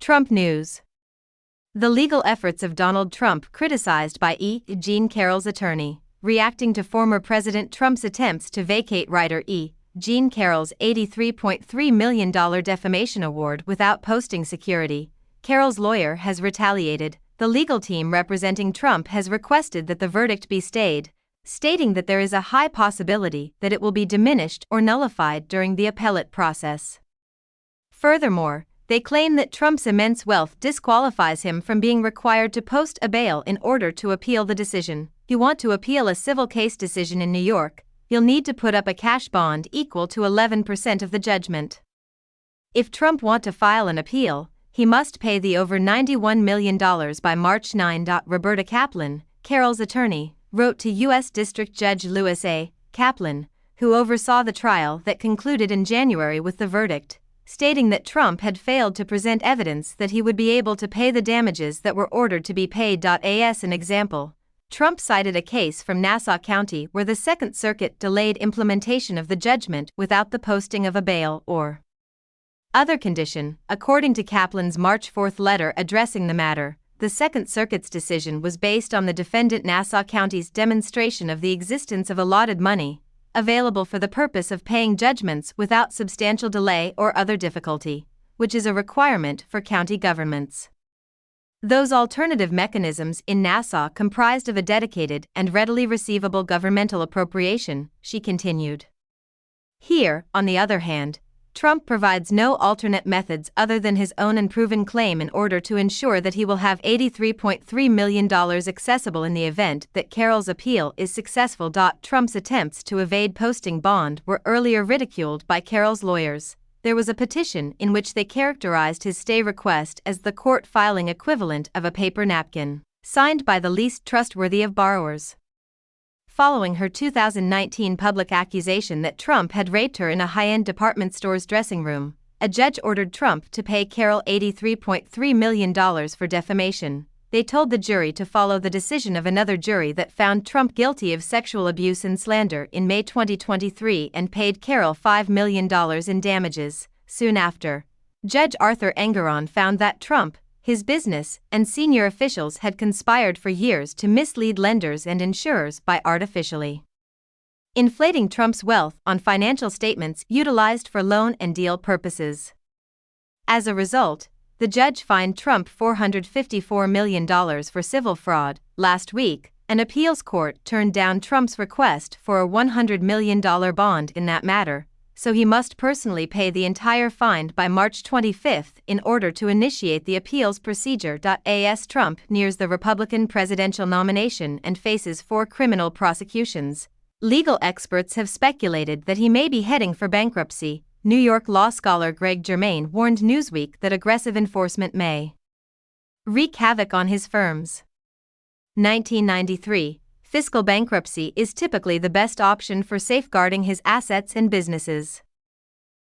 Trump news. The legal efforts of Donald Trump criticized by Jean Carroll's attorney, reacting to former President Trump's attempts to vacate writer Jean Carroll's $83.3 million defamation award without posting security. Carroll's lawyer has retaliated. The legal team representing Trump has requested that the verdict be stayed, stating that there is a high possibility that it will be diminished or nullified during the appellate process. Furthermore, they claim that Trump's immense wealth disqualifies him from being required to post a bail in order to appeal the decision. If you want to appeal a civil case decision in New York, you'll need to put up a cash bond equal to 11% of the judgment. If Trump wants to file an appeal, he must pay the over $91 million by March 9. Roberta Kaplan, Carroll's attorney, wrote to U.S. District Judge Lewis A. Kaplan, who oversaw the trial that concluded in January with the verdict, stating that Trump had failed to present evidence that he would be able to pay the damages that were ordered to be paid. As an example, Trump cited a case from Nassau County where the Second Circuit delayed implementation of the judgment without the posting of a bail or other condition. According to Kaplan's March 4 letter addressing the matter, the Second Circuit's decision was based on the defendant Nassau County's demonstration of the existence of allotted money available for the purpose of paying judgments without substantial delay or other difficulty, which is a requirement for county governments. Those alternative mechanisms in Nassau comprised of a dedicated and readily receivable governmental appropriation, she continued. Here, on the other hand, Trump provides no alternate methods other than his own unproven claim in order to ensure that he will have $83.3 million accessible in the event that Carroll's appeal is successful. Trump's attempts to evade posting bond were earlier ridiculed by Carroll's lawyers. There was a petition in which they characterized his stay request as the court filing equivalent of a paper napkin, signed by the least trustworthy of borrowers. Following her 2019 public accusation that Trump had raped her in a high-end department store's dressing room, a judge ordered Trump to pay Carroll $83.3 million for defamation. They told the jury to follow the decision of another jury that found Trump guilty of sexual abuse and slander in May 2023 and paid Carroll $5 million in damages. Soon after, Judge Arthur Engeron found that Trump, his business, and senior officials had conspired for years to mislead lenders and insurers by artificially inflating Trump's wealth on financial statements utilized for loan and deal purposes. As a result, the judge fined Trump $454 million for civil fraud. Last week, an appeals court turned down Trump's request for a $100 million bond in that matter, so he must personally pay the entire fine by March 25 in order to initiate the appeals procedure. As Trump nears the Republican presidential nomination and faces 4 criminal prosecutions, legal experts have speculated that he may be heading for bankruptcy. New York law scholar Greg Germain warned Newsweek that aggressive enforcement may wreak havoc on his firms. 1993. Fiscal bankruptcy is typically the best option for safeguarding his assets and businesses.